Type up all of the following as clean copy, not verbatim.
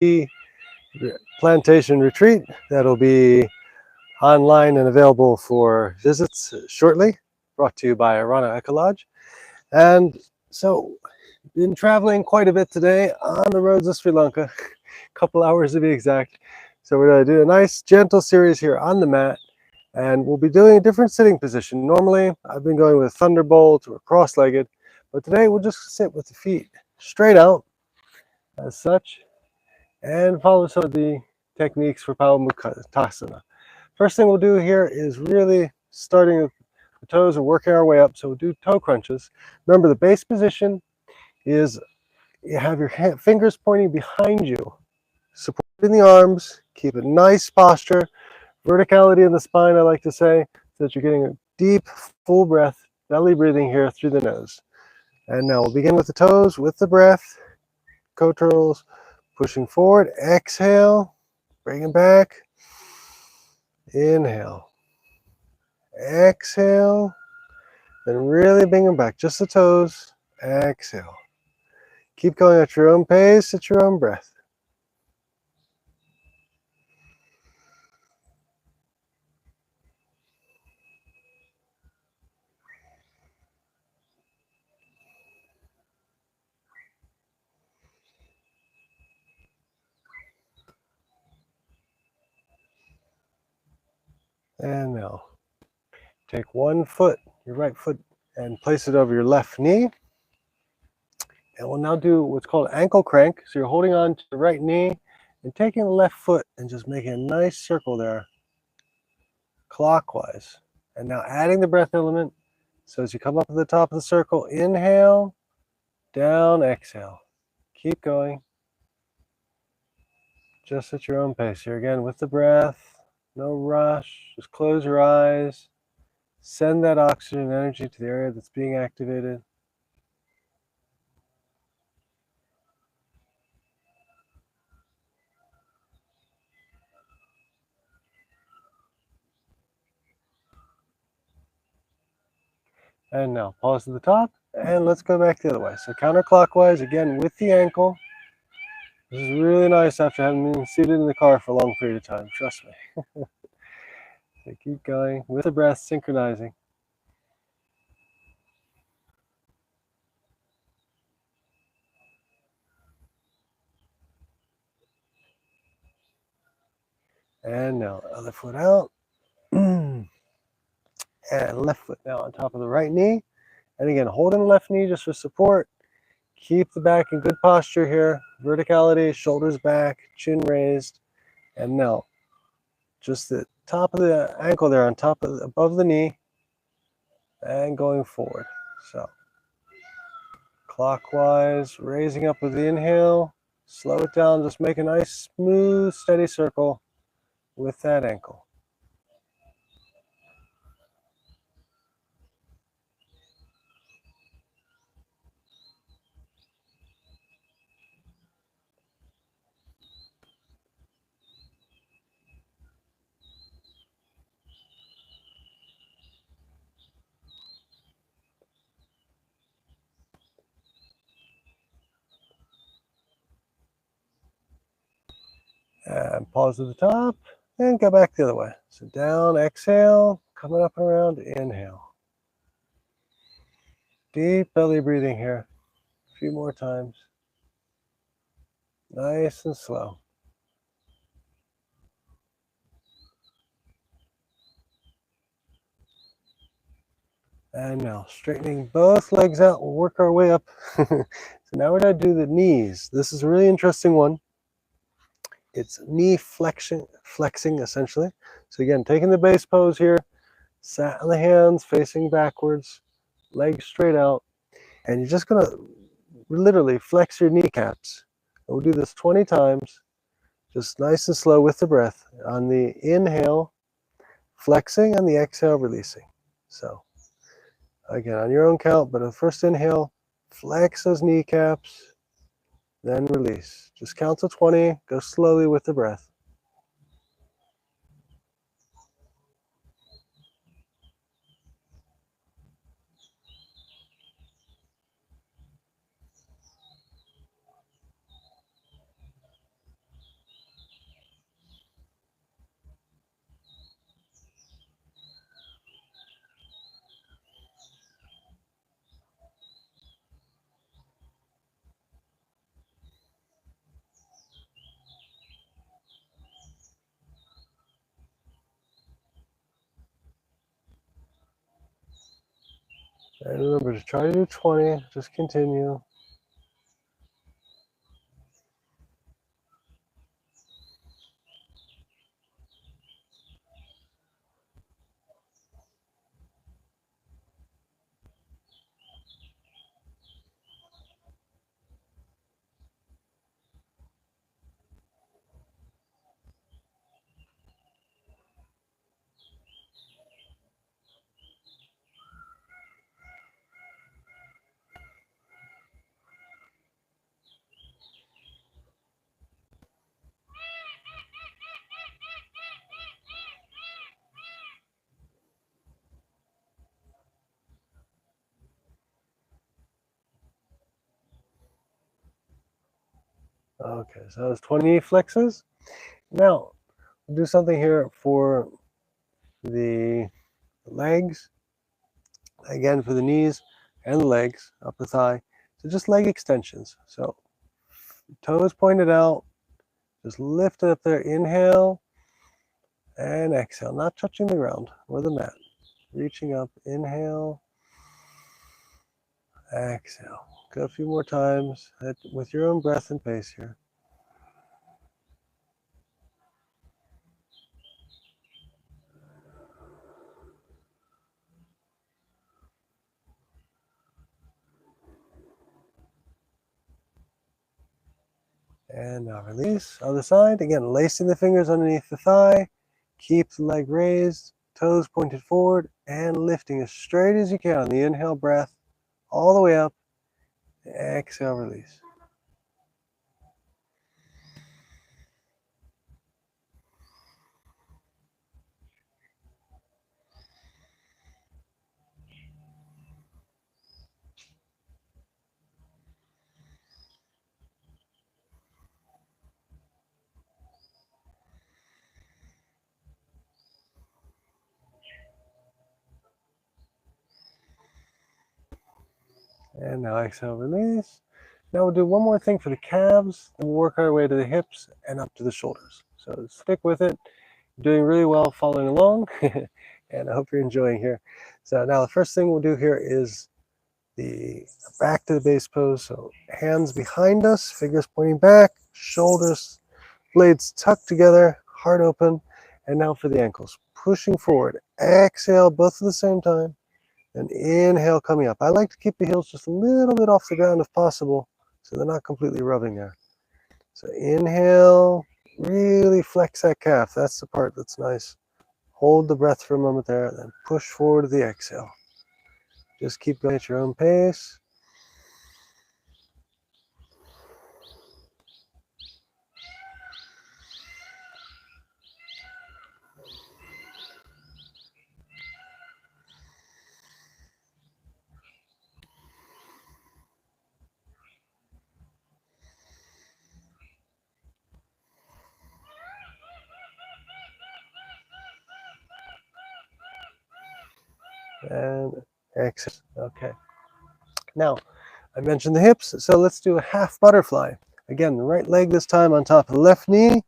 free plantation retreat that'll be online and available for visits shortly, brought to you by Arana Eco Lodge. And so, been traveling quite a bit today on the roads of Sri Lanka, a couple hours to be exact. So we're going to do a nice gentle series here on the mat, and we'll be doing a different sitting position. Normally, I've been going with Thunderbolt or cross-legged, but today we'll just sit with the feet straight out as such and follow some of the techniques for Pavamuktasana. First thing we'll do here is really starting with the toes and working our way up. So we'll do toe crunches. Remember, the base position is you have your fingers pointing behind you, supporting the arms, keep a nice posture, verticality in the spine, I like to say, so that you're getting a deep, full breath, belly breathing here through the nose. And now we'll begin with the toes, with the breath, co-turtles, pushing forward, exhale, bring it back, inhale, exhale, then really bring them back, just the toes, exhale. Keep going at your own pace, at your own breath. And now, take one foot, your right foot, and place it over your left knee. And we'll now do what's called ankle crank. So you're holding on to the right knee and taking the left foot and just making a nice circle there, clockwise. And now adding the breath element. So as you come up to the top of the circle, inhale, down, exhale. Keep going. Just at your own pace. Here again with the breath. No rush. Just close your eyes. Send that oxygen energy to the area that's being activated. And now pause at the top, and let's go back the other way. So counterclockwise, again with the ankle. This is really nice after having been seated in the car for a long period of time, trust me. So keep going with the breath, synchronizing. And now other foot out. And left foot now on top of the right knee. And again, holding the left knee just for support. Keep the back in good posture here. Verticality, shoulders back, chin raised. And now, just the top of the ankle there on top of above the knee. And going forward. So, clockwise, raising up with the inhale. Slow it down, just make a nice, smooth, steady circle with that ankle. And pause at the top, and go back the other way. So down, exhale, coming up and around, inhale. Deep belly breathing here. A few more times. Nice and slow. And now, straightening both legs out, we'll work our way up. So now we're going to do the knees. This is a really interesting one. It's knee flexing essentially. So again, taking the base pose here, sat on the hands, facing backwards, legs straight out. And you're just going to literally flex your kneecaps. And we'll do this 20 times, just nice and slow with the breath. On the inhale, flexing, on the exhale, releasing. So again, on your own count, but the first inhale, flex those kneecaps, then release. Just count to 20, go slowly with the breath. And remember to try to do 20, just continue. Okay, so that was 20 flexes. Now, we'll do something here for the legs. Again, for the knees and the legs, up the thigh. So just leg extensions. So toes pointed out, just lift it up there. Inhale and exhale, not touching the ground or the mat. Reaching up, inhale, exhale. Go a few more times with your own breath and pace here. And now release. Other side. Again, lacing the fingers underneath the thigh. Keep the leg raised, toes pointed forward, and lifting as straight as you can on the inhale breath, all the way up. Exhale, release. And now exhale, release. Now we'll do one more thing for the calves, and we'll work our way to the hips and up to the shoulders. So stick with it. You're doing really well following along, and I hope you're enjoying here. So now the first thing we'll do here is the back to the base pose. So hands behind us, fingers pointing back, shoulders, blades tucked together, heart open. And now for the ankles, pushing forward. Exhale, both at the same time. And inhale, coming up. I like to keep the heels just a little bit off the ground if possible, so they're not completely rubbing there. So inhale, really flex that calf. That's the part that's nice. Hold the breath for a moment there, then push forward to the exhale. Just keep going at your own pace. And exhale. Okay. Now, I mentioned the hips, so let's do a half butterfly. Again, the right leg this time on top of the left knee,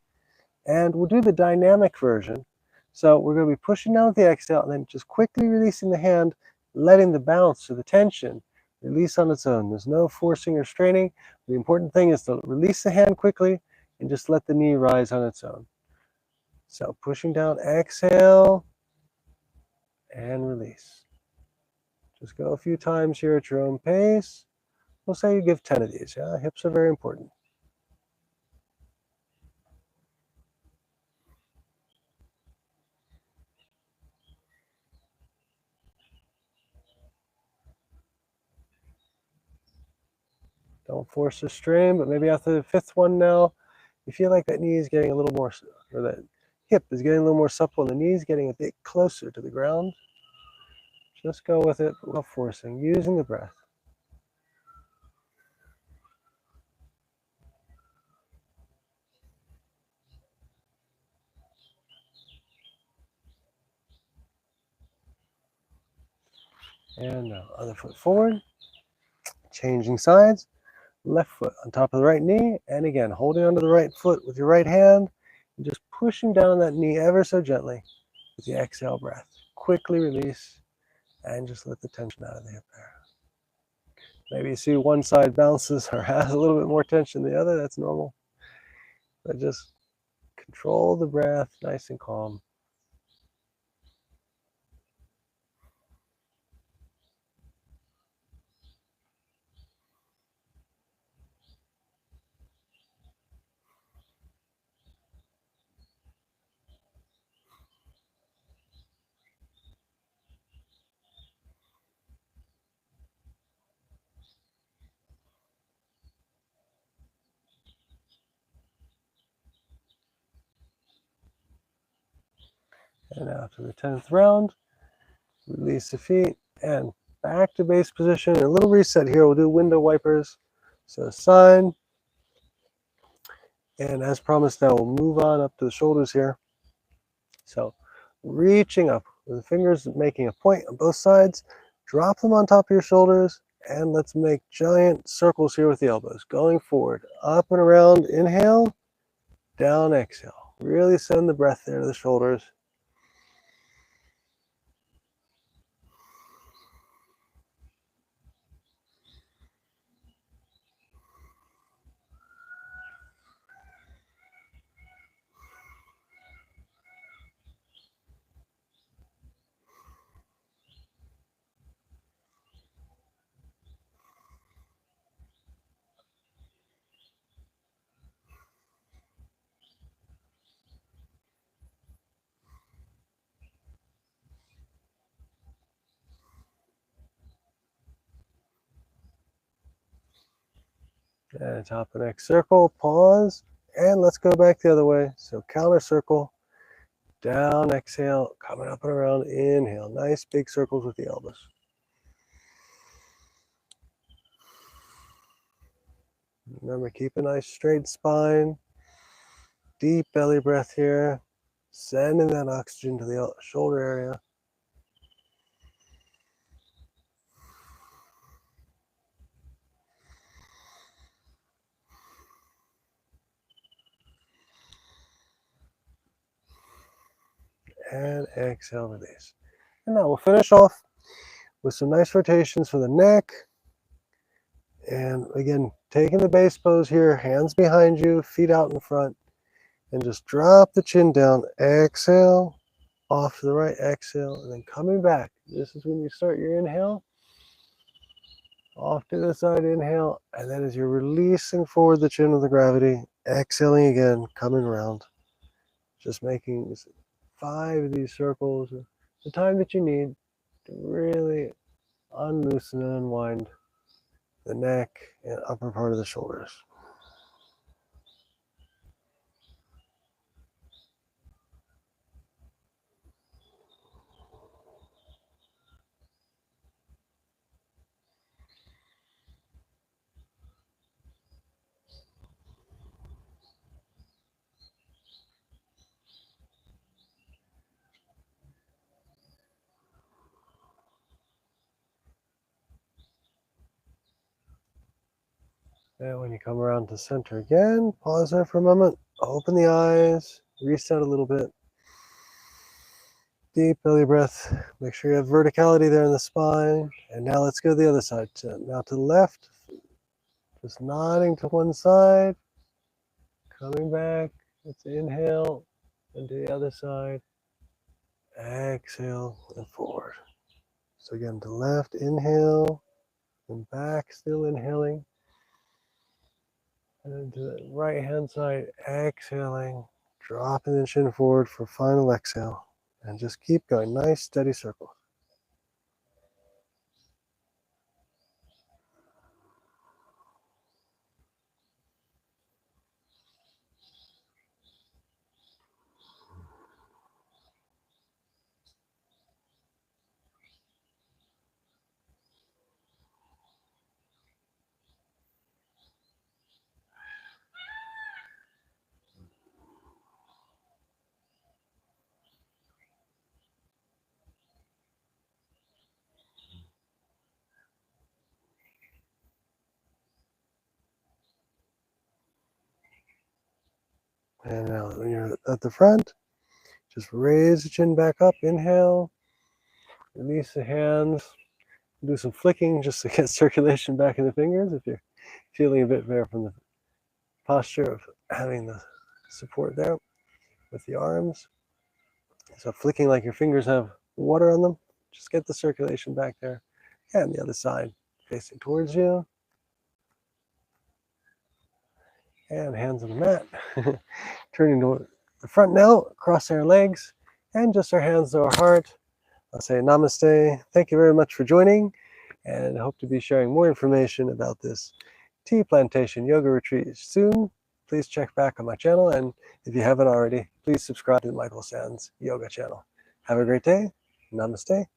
and we'll do the dynamic version. So we're going to be pushing down with the exhale and then just quickly releasing the hand, letting the bounce or the tension release on its own. There's no forcing or straining. The important thing is to release the hand quickly and just let the knee rise on its own. So pushing down, exhale, and release. Just go a few times here at your own pace. We'll say you give 10 of these. Yeah, hips are very important. Don't force or strain, but maybe after the fifth one now, you feel like that knee is getting a little more, or that hip is getting a little more supple and the knee is getting a bit closer to the ground. Just go with it without forcing, using the breath. And now, other foot forward, changing sides, left foot on top of the right knee, and again, holding onto the right foot with your right hand, and just pushing down that knee ever so gently with the exhale breath. Quickly release, and just let the tension out of the hip there. Maybe you see one side bounces or has a little bit more tension than the other. That's normal. But just control the breath, nice and calm. And after the 10th round, release the feet and back to base position. A little reset here. We'll do window wipers. So side. And as promised, now we'll move on up to the shoulders here. So reaching up with the fingers, making a point on both sides. Drop them on top of your shoulders. And let's make giant circles here with the elbows. Going forward, up and around. Inhale, down, exhale. Really send the breath there to the shoulders. And top of the next circle, pause, and let's go back the other way. So counter circle, down, exhale, coming up and around, inhale. Nice big circles with the elbows. Remember, keep a nice straight spine, deep belly breath here, sending that oxygen to the shoulder area. And exhale, release. And now we'll finish off with some nice rotations for the neck. And again, taking the base pose here, hands behind you, feet out in front, and just drop the chin down. Exhale, off to the right, exhale, and then coming back. This is when you start your inhale. Off to the side, inhale, and then as you're releasing forward the chin with the gravity, exhaling again, coming around. Just making 5 of these circles, the time that you need to really unloosen and unwind the neck and upper part of the shoulders. And when you come around to center again, pause there for a moment, open the eyes, reset a little bit. Deep belly breath. Make sure you have verticality there in the spine. And now let's go to the other side. Now to the left, just nodding to one side, coming back. Let's inhale and to the other side. Exhale and forward. So again, to the left, inhale, and back, still inhaling. And then to the right hand side, exhaling, dropping the chin forward for final exhale. And just keep going. Nice, steady circle. And now when you're at the front, just raise the chin back up, inhale, Release the hands. Do some flicking just to get circulation back in the fingers if you're feeling a bit better from the posture of having the support there with the arms. So flicking like your fingers have water on them, just get the circulation back there. And the other side facing towards you. And hands on the mat. Turning to the front now, cross our legs, and just our hands to our heart. I'll say namaste. Thank you very much for joining, and I hope to be sharing more information about this tea plantation yoga retreat soon. Please check back on my channel, and if you haven't already, please subscribe to the Michael Sands Yoga channel. Have a great day. Namaste.